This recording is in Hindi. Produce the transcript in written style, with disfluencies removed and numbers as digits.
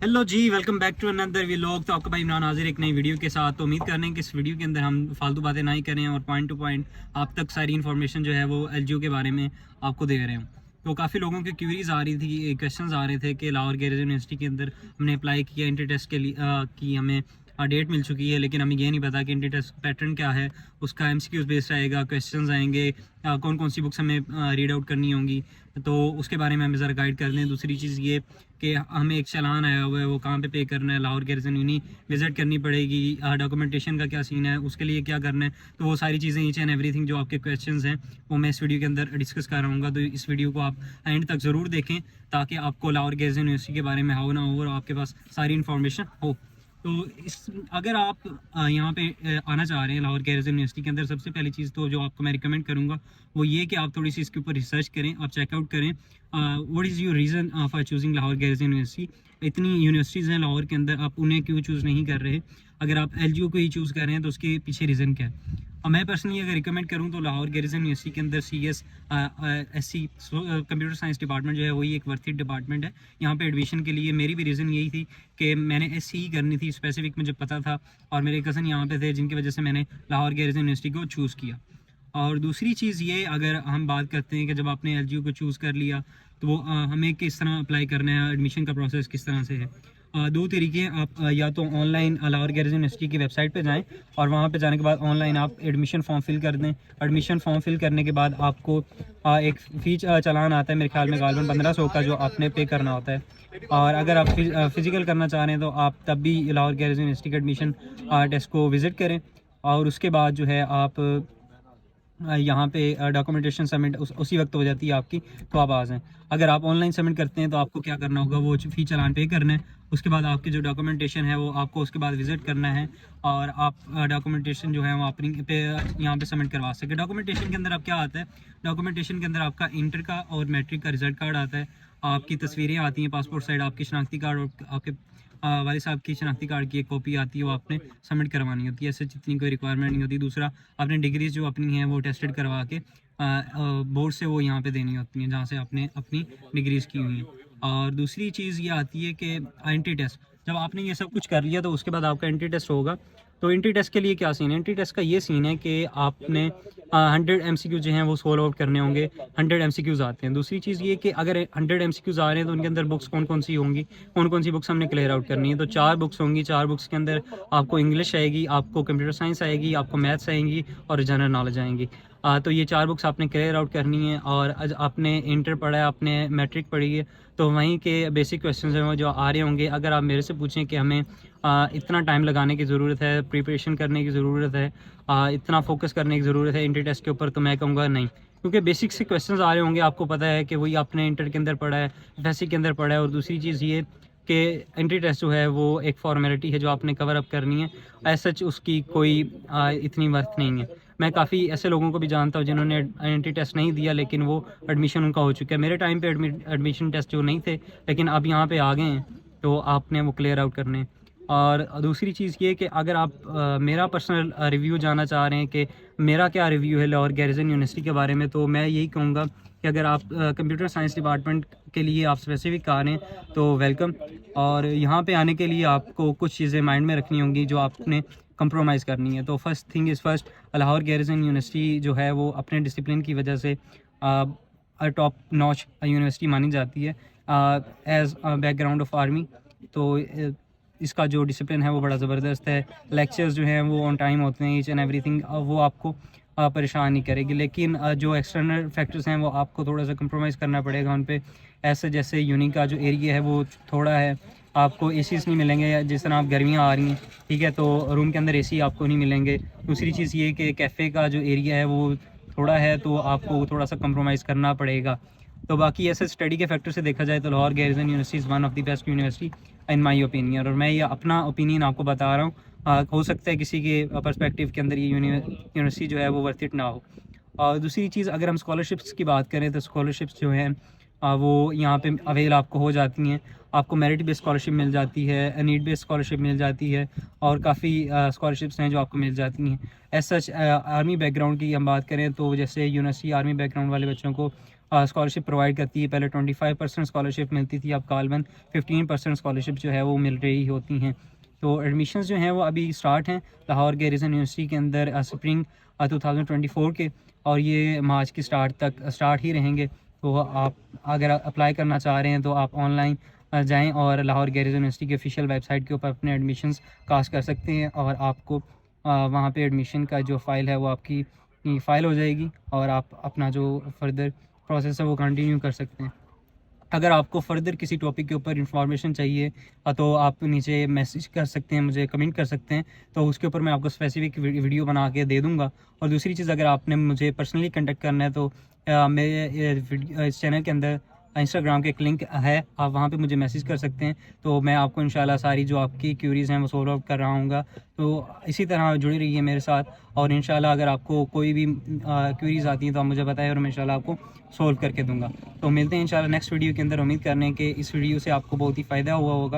हेलो जी, welcome back to another vlog. तो आपका भाई इमरान हाजिर एक नई वीडियो के साथ। तो उम्मीद कर रहे हैं कि इस वीडियो के अंदर हम फालतू बातें ना ही करें और पॉइंट टू पॉइंट आप तक सारी इन्फॉर्मेशन जो है वो एलजीओ के बारे में आपको दे रहे हैं। तो काफ़ी लोगों की क्यूरीज आ रही थी, क्वेश्चंस आ रहे थे कि लाहौर गेरेज यूनिवर्सिटी के अंदर हमने अप्लाई किया इंटर टेस्ट के लिए कि हमें डेट मिल चुकी है, लेकिन हमें ये नहीं पता कि इंटर टेस्ट पैटर्न क्या है, उसका एमसीक्यूज बेस्ड आएगा, क्वेश्चंस आएंगे, कौन कौन सी बुक्स हमें रीड आउट करनी होंगी। तो उसके बारे में हमें ज़रा गाइड कर दें। दूसरी चीज़ ये कि हमें एक चालान आया हुआ है, वो कहाँ पे करना है, लाहौर गैरिसन यूनी विज़िट करनी पड़ेगी, डॉक्यूमेंटेशन का क्या सीन है, उसके लिए क्या करना है। तो वो सारी चीज़ें ईच एंड एवरीथिंग जो आपके क्वेश्चंस हैं वो मैं इस वीडियो के अंदर डिस्कस कर रहा हूँ। तो इस वीडियो को आप एंड तक ज़रूर देखें ताकि आपको लाहौर गैरिसन यूनिवर्सिटी के बारे में हाउ ना हो और आपके पास सारी इन्फॉर्मेशन हो। तो इस अगर आप यहाँ पे आना चाह रहे हैं लाहौर गैरिसन यूनिवर्सिटी के अंदर, सबसे पहली चीज़ तो जो आपको मैं रिकमेंड करूँगा वो ये कि आप थोड़ी सी इसके ऊपर रिसर्च करें, आप चेकआउट करें what is your reason for choosing Lahore garrison university. इतनी यूनिवर्सिटीज़ हैं लाहौर के अंदर, आप उन्हें क्यों चूज़ नहीं कर रहे। अगर आप एलजीओ को ही चूज़ कर रहे हैं तो उसके पीछे रीज़न क्या है। और मैं पर्सनली अगर रिकमेंड करूँ तो लाहौर गैरिसन यूनिवर्सिटी के अंदर CSSC कंप्यूटर साइंस डिपार्टमेंट जो है वही एक वर्थ इट डिपार्टमेंट है। यहाँ पे एडमिशन के लिए मेरी भी रीज़न यही थी कि मैंने SC करनी थी, स्पेसिफिक मुझे पता था, और मेरे कज़न यहाँ पे थे जिनकी वजह से मैंने लाहौर गैरिसन यूनिवर्सिटी को चूज़ किया। और दूसरी चीज़ ये, अगर हम बात करते हैं कि जब आपने एलजीओ को चूज़ कर लिया तो वो हमें किस तरह अप्लाई करना है, एडमिशन का प्रोसेस किस तरह से है। दो तरीके हैं, आप या तो ऑनलाइन लाहौर गैरिसन यूनिवर्सिटी की वेबसाइट पे जाएं और वहाँ पे जाने के बाद ऑनलाइन आप एडमिशन फॉर्म फिल कर दें। एडमिशन फॉर्म फिल करने के बाद आपको एक फ़ी चालान आता है मेरे ख्याल में गालबन 1500 का, जो आपने पे करना होता है। और अगर आप फिज़िकल करना चाह रहे हैं तो आप तब भी लाहौर गैरिसन यूनिवर्सिटी के एडमिशन टेस्ट को विज़िट करें और उसके बाद जो है आप यहाँ पे डॉक्यूमेंटेशन सबमिट उसी वक्त हो जाती है आपकी, तो आप आ जाएँ। अगर आप ऑनलाइन सबमिट करते हैं तो आपको क्या करना होगा, वो फ़ी चालान पे करना है। उसके बाद आपकी जो डॉक्यूमेंटेशन है वो आपको उसके बाद विज़िट करना है और आप डॉक्यूमेंटेशन जो है वो अपनी पे यहाँ पे सबमिट करवा सकें। डॉक्यूमेंटेशन के अंदर अब क्या आता है, डॉक्यूमेंटेशन के अंदर आपका इंटर का और मैट्रिक का रिजल्ट कार्ड आता है, आपकी तस्वीरें आती हैं, पासपोर्ट साइड आपकी शनाख्ती कार्ड और आपके वाले साहब की शनाख्ती कार्ड की एक कॉपी आती है, वो आपने सबमिट करवानी होती है। ऐसे जितनी कोई रिक्वायरमेंट नहीं होती। दूसरा, आपने डिग्रीज जो अपनी हैं वो टेस्टेड करवा के बोर्ड से वो यहाँ पे देनी होती हैं जहाँ से आपने अपनी डिग्रीज की हुई हैं। और दूसरी चीज़ ये आती है कि एंट्री टेस्ट, जब आपने ये सब कुछ कर लिया तो उसके बाद आपका एंट्री टेस्ट होगा। तो एंट्री टेस्ट के लिए क्या सीन है, एंट्री टेस्ट का ये सीन है कि आपने 100 MCQ जो हैं वो सोल्व आउट करने होंगे। 100 MCQs आते हैं। दूसरी चीज़ ये कि अगर 100 MCQs आ रहे हैं तो उनके अंदर बुक्स कौन कौन सी होंगी, कौन कौन सी बुक्स हमने क्लियर आउट करनी है। तो 4 बुक्स होंगी। 4 बुक्स के अंदर आपको इंग्लिश आएगी, आपको कंप्यूटर साइंस आएगी, आपको मैथ्स आएंगी और जनरल नॉलेज आएंगी। तो ये 4 बुक्स आपने क्लियर आउट करनी है। और आपने इंटर पढ़ा है, आपने मैट्रिक पढ़ी है, तो वहीं के बेसिक क्वेश्चन हैं वो जो आ रहे होंगे। अगर आप मेरे से पूछें कि हमें इतना टाइम लगाने की ज़रूरत है, प्रिपरेशन करने की ज़रूरत है, इतना फोकस करने की ज़रूरत है इंटर टेस्ट के ऊपर, तो मैं कहूँगा नहीं, क्योंकि बेसिक से क्वेश्चंस आ रहे होंगे। आपको पता है कि वही आपने इंटर के अंदर पढ़ा है, FSC के अंदर पढ़ा है। और दूसरी चीज़ ये कि एंट्री टेस्ट जो है वो एक फॉर्मेलिटी है जो आपने कवर अप करनी है, एज सच उसकी कोई इतनी वर्थ नहीं है। मैं काफ़ी ऐसे लोगों को भी जानता हूँ जिन्होंने एंट्री टेस्ट नहीं दिया लेकिन वो एडमिशन उनका हो चुका है। मेरे टाइम पे एडमिशन टेस्ट जो नहीं थे, लेकिन अब यहाँ पे आ गए हैं, तो आपने वो क्लियर आउट करने हैं। और दूसरी चीज़ ये कि अगर आप मेरा पर्सनल रिव्यू जानना चाह रहे हैं कि मेरा क्या रिव्यू है लाहौर गैरिसन यूनिवर्सिटी के बारे में, तो मैं यही कहूँगा कि अगर आप कंप्यूटर साइंस डिपार्टमेंट के लिए आप स्पेसिफिक आ रहे हैं तो वेलकम। और यहाँ पे आने के लिए आपको कुछ चीज़ें माइंड में रखनी होंगी जो आपने कंप्रोमाइज़ करनी है। तो first thing is first, Lahore garrison university जो है वो अपने डिसिप्लिन की वजह से टॉप नॉच यूनिवर्सिटी मानी जाती है एज बैकग्राउंड ऑफ आर्मी। तो इसका जो डिसिप्लिन है वो बड़ा ज़बरदस्त है। लेक्चर्स जो हैं वो ऑन टाइम होते हैं, ईच एंड एवरीथिंग, वो आपको परेशान नहीं करेगी। लेकिन जो एक्सटर्नल फैक्टर्स हैं वो आपको थोड़ा सा कंप्रोमाइज़ करना पड़ेगा उन पे। ऐसे जैसे यूनी का जो एरिया है वो थोड़ा है, आपको एसीज़ नहीं मिलेंगे, जिस तरह आप गर्मियाँ आ रही हैं, ठीक है, तो रूम के अंदर एसी आपको नहीं मिलेंगे। दूसरी चीज़ ये कि कैफ़े का जो एरिया है वो थोड़ा है, तो आपको थोड़ा सा कंप्रोमाइज़ करना पड़ेगा। तो बाकी ऐसे स्टडी के फैक्टर से देखा जाए तो Lahore garrison university is one of the best university in my opinion. और मैं ये अपना ओपिनियन आपको बता रहा हूँ। हो सकता है किसी के पर्सपेक्टिव के अंदर ये यूनिवर्सिटी जो है वो वर्थ इट ना हो। और दूसरी चीज़, अगर हम स्कॉलरशिप्स की बात करें तो स्कॉलरशिप्स जो हैं वो यहाँ पे अवेल आपको हो जाती हैं। आपको मेरिट बेस्ड स्कॉलरशिप मिल जाती है, नीड बेस्ड स्कॉलरशिप मिल जाती है, और काफ़ी स्कॉलरशिप्स हैं जो आपको मिल जाती हैं। एज सच आर्मी बैकग्राउंड की हम बात करें तो जैसे यूनिवर्सिटी आर्मी बैकग्राउंड वाले बच्चों को स्कॉलरशिप प्रोवाइड करती है। पहले 25% स्कॉलरशिप मिलती थी, अब कालबन 15% स्कॉलरशिप जो है वो मिल रही होती हैं। तो एडमिशन्स जो हैं वो अभी स्टार्ट हैं लाहौर गैरिसन यूनिवर्सिटी के अंदर स्प्रिंग 2024 के, और ये मार्च की स्टार्ट ही रहेंगे। तो आप अगर अप्लाई करना चाह रहे हैं तो आप ऑनलाइन जाएं और लाहौर गैरिसन यूनिवर्सिटी की ऑफिशियल वेबसाइट के ऊपर अपने एडमिशन्स कास्ट कर सकते हैं, और आपको वहाँ पे एडमिशन का जो फ़ाइल है वो आपकी फ़ाइल हो जाएगी, और आप अपना जो फर्दर प्रोसेस है वो कंटिन्यू कर सकते हैं। अगर आपको फ़र्दर किसी टॉपिक के ऊपर इंफॉर्मेशन चाहिए तो आप नीचे मैसेज कर सकते हैं, मुझे कमेंट कर सकते हैं, तो उसके ऊपर मैं आपको स्पेसिफिक वीडियो बना के दे दूँगा। और दूसरी चीज़, अगर आपने मुझे पर्सनली कांटेक्ट करना है तो मेरे इस चैनल के अंदर इंस्टाग्राम के एक लिंक है, आप वहाँ पे मुझे मैसेज कर सकते हैं। तो मैं आपको इंशाल्लाह सारी जो आपकी क्यूरीज़ हैं वो सॉल्व आउट कर रहा हूँगा। तो इसी तरह जुड़ी रहिए मेरे साथ, और इंशाल्लाह अगर आपको कोई भी क्यूरीज़ आती हैं तो आप मुझे बताएं और मैं इंशाल्लाह आपको सॉल्व करके दूँगा। तो मिलते हैं इंशाल्लाह नेक्स्ट वीडियो के अंदर। उम्मीद करने के इस वीडियो से आपको बहुत ही फ़ायदा हुआ होगा।